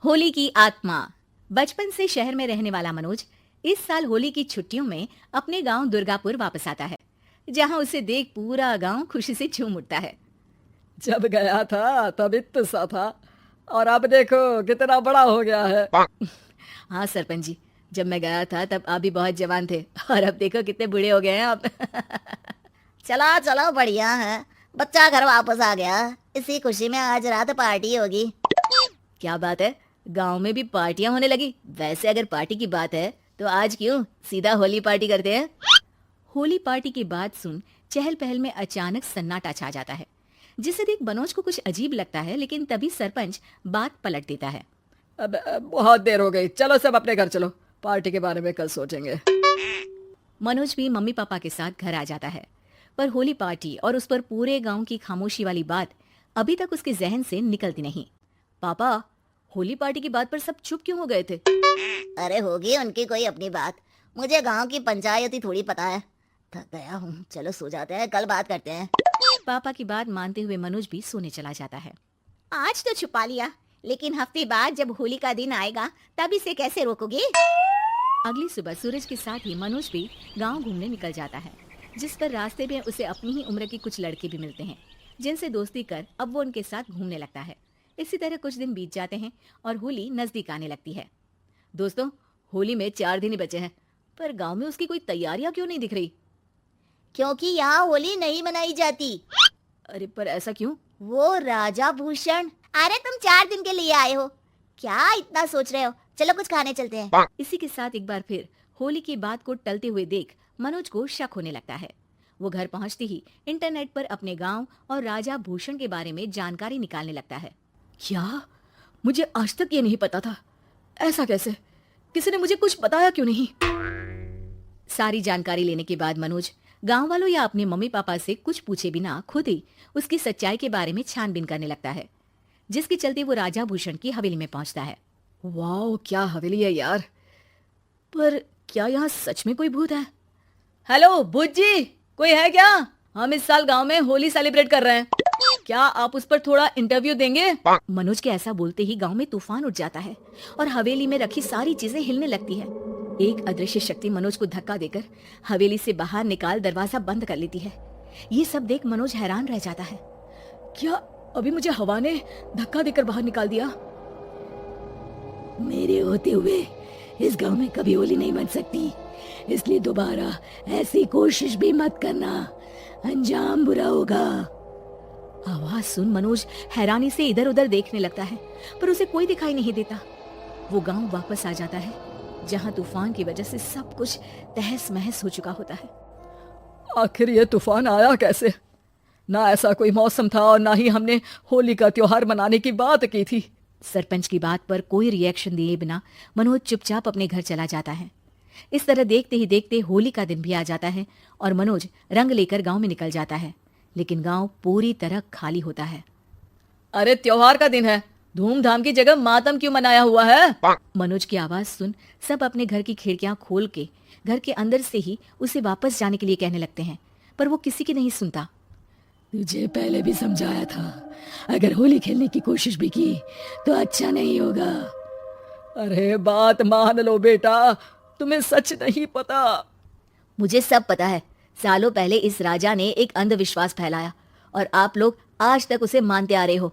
होली की आत्मा। बचपन से शहर में रहने वाला मनोज इस साल होली की छुट्टियों में अपने गांव दुर्गापुर वापस आता है, जहां उसे देख पूरा गांव खुशी से झूम उठता है। जब गया था तब इतना सा था और अब देखो कितना बड़ा हो गया है। हाँ सरपंच जी, जब मैं गया था तब आप भी बहुत जवान थे और अब देखो कितने बूढ़े हो गए हैं आप। चलो चलो बढ़िया है, बच्चा घर वापस आ गया। इसी खुशी में आज रात पार्टी होगी। क्या बात है, गांव में भी पार्टियां होने लगी। वैसे अगर पार्टी की बात है तो आज क्यों सीधा होली पार्टी करते हैं। होली पार्टी की बात सुन चहल पहल में अचानक सन्नाटा छा जाता है, जिसे देख मनोज को कुछ अजीब लगता है, लेकिन तभी सरपंच बात पलट देता है। अब बहुत देर हो गई, चलो सब अपने घर चलो, पार्टी के बारे में कल सोचेंगे। मनोज भी मम्मी पापा के साथ घर आ जाता है, पर होली पार्टी और उस पर पूरे गांव की खामोशी वाली बात अभी तक उसके जहन से निकलती नहीं। पापा, होली पार्टी की बात पर सब चुप क्यों हो गए थे? अरे होगी उनकी कोई अपनी बात, मुझे गांव की पंचायती थोड़ी पता है। थक गया हूँ, चलो सो जाते हैं, कल बात करते हैं। पापा की बात मानते हुए मनोज भी सोने चला जाता है। आज तो छुपा लिया, लेकिन हफ्ते बाद जब होली का दिन आएगा तब इसे कैसे रोकोगे? अगली सुबह सूरज के साथ ही मनोज भी गांव घूमने निकल जाता है, जिस पर रास्ते में उसे अपनी ही उम्र के कुछ लड़के भी मिलते हैं, जिनसे दोस्ती कर अब वो उनके साथ घूमने लगता है। इसी तरह कुछ दिन बीत जाते हैं और होली नजदीक आने लगती है। दोस्तों, होली में 4 दिन ही बचे हैं, पर गांव में उसकी कोई तैयारियां क्यों नहीं दिख रही? क्योंकि यहाँ होली नहीं मनाई जाती। अरे पर ऐसा क्यों? वो राजा भूषण। अरे तुम 4 दिन के लिए आए हो, क्या इतना सोच रहे हो? चलो कुछ खाने चलते हैं। इसी के साथ एक बार फिर होली की बात को टलते हुए देख मनोज को शक होने लगता है। वो घर पहुंचते ही इंटरनेट पर अपने गांव और राजा भूषण के बारे में जानकारी निकालने लगता है। क्या? मुझे आज तक ये नहीं पता था। ऐसा कैसे? किसी ने मुझे कुछ बताया क्यों नहीं? सारी जानकारी लेने के बाद मनोज गांव वालों या अपने मम्मी पापा से कुछ पूछे बिना खुद ही उसकी सच्चाई के बारे में छानबीन करने लगता है, जिसके चलते वो राजा भूषण की हवेली में पहुंचता है। वाह, क्या हवेली है यार। पर क्या यहाँ सच में कोई भूत है? हेलो भूत जी, कोई है क्या? हम इस साल गांव में होली सेलिब्रेट कर रहे हैं, क्या आप उस पर थोड़ा इंटरव्यू देंगे? मनोज के ऐसा बोलते ही गांव में तूफान उठ जाता है और हवेली में रखी सारी चीजें हिलने लगती है। एक अदृश्य शक्ति मनोज को धक्का देकर हवेली से बाहर निकाल दरवाजा बंद कर लेती है। ये सब देख मनोज हैरान रह जाता है। क्या अभी मुझे हवा ने धक्का देकर बाहर निकाल दिया? मेरे होते हुए इस गांव में कभी होली नहीं बन सकती, इसलिए दोबारा ऐसी कोशिश भी मत करना, अंजाम बुरा होगा। आवाज सुन मनोज हैरानी से इधर उधर देखने लगता है, पर उसे कोई दिखाई नहीं देता। वो गांव वापस आ जाता है, जहां तूफान की वजह से सब कुछ तहस महस हो चुका होता है। आखिर ये तूफान आया कैसे? ना ऐसा कोई मौसम था और ना ही हमने होली का त्योहार मनाने की बात की थी। सरपंच की बात पर कोई रिएक्शन दिए बिना मनोज चुपचाप अपने घर चला जाता है। इस तरह देखते ही देखते होली का दिन भी आ जाता है और मनोज रंग लेकर गांव में निकल जाता है, लेकिन गांव पूरी तरह खाली होता है। अरे त्योहार का दिन है, धूमधाम की जगह मातम क्यों मनाया हुआ है? मनोज की आवाज सुन सब अपने घर की खिड़कियां खोल के घर के अंदर से ही उसे वापस जाने के लिए कहने लगते हैं, पर वो किसी की नहीं सुनता। तुझे पहले भी समझाया था, अगर होली खेलने की कोशिश भी की तो अच्छा नहीं होगा। अरे बात मान लो बेटा, तुम्हें सच नहीं पता। मुझे सब पता है। सालों पहले इस राजा ने एक अंधविश्वास फैलाया और आप लोग आज तक उसे मानते आ रहे हो।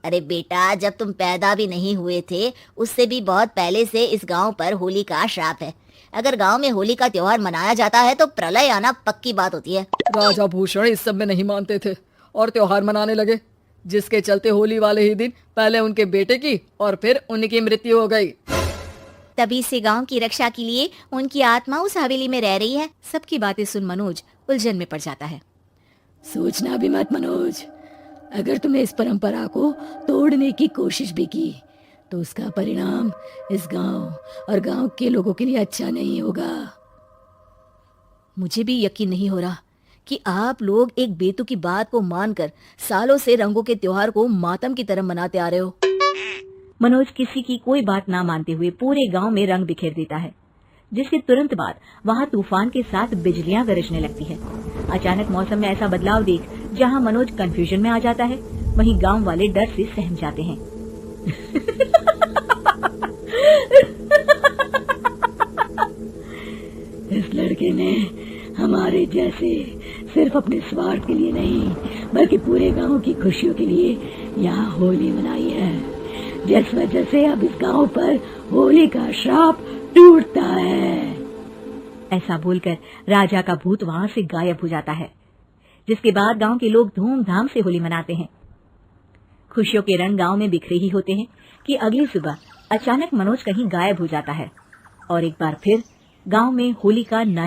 अरे बेटा, जब तुम पैदा भी नहीं हुए थे उससे भी बहुत पहले से इस गांव पर होली का श्राप है। अगर गांव में होली का त्योहार मनाया जाता है तो प्रलय आना पक्की बात होती है। राजा भूषण इस सब में नहीं मानते थे और त्योहार मनाने लगे, जिसके चलते होली वाले ही दिन पहले उनके बेटे की और फिर उनकी मृत्यु हो गई। तभी से गांव की रक्षा के लिए उनकी आत्मा उस हवेली में रह रही है। सबकी बातें सुन मनोज उलझन में पड़ जाता है। सोचना भी मत मनोज, अगर तुमने इस परंपरा को तोड़ने की कोशिश भी की तो उसका परिणाम इस गांव और गांव के लोगों के लिए अच्छा नहीं होगा। मुझे भी यकीन नहीं हो रहा कि आप लोग एक बेतुकी बात को मानकर सालों से रंगों के त्योहार को मातम की तरह मनाते आ रहे हो। मनोज किसी की कोई बात ना मानते हुए पूरे गांव में रंग बिखेर देता है, जिसके तुरंत बाद वहां तूफान के साथ बिजलियां गरजने लगती है। अचानक मौसम में ऐसा बदलाव देख जहां मनोज कंफ्यूजन में आ जाता है, वहीं गांव वाले डर से सहम जाते हैं। तुम्हारे जैसे सिर्फ अपने स्वार्थ के लिए नहीं बल्कि पूरे गांव की खुशियों के लिए यहाँ होली मनाई है, जिस वजह से अब इस गांव पर होली का श्राप टूटता है। ऐसा बोलकर राजा का भूत वहां से गायब हो जाता है, जिसके बाद गांव के लोग धूमधाम से होली मनाते हैं। खुशियों के रंग गांव में बिखरे ही होते हैं कि अगली सुबह अचानक मनोज कहीं गायब हो जाता है और एक बार फिर गांव में होली का नया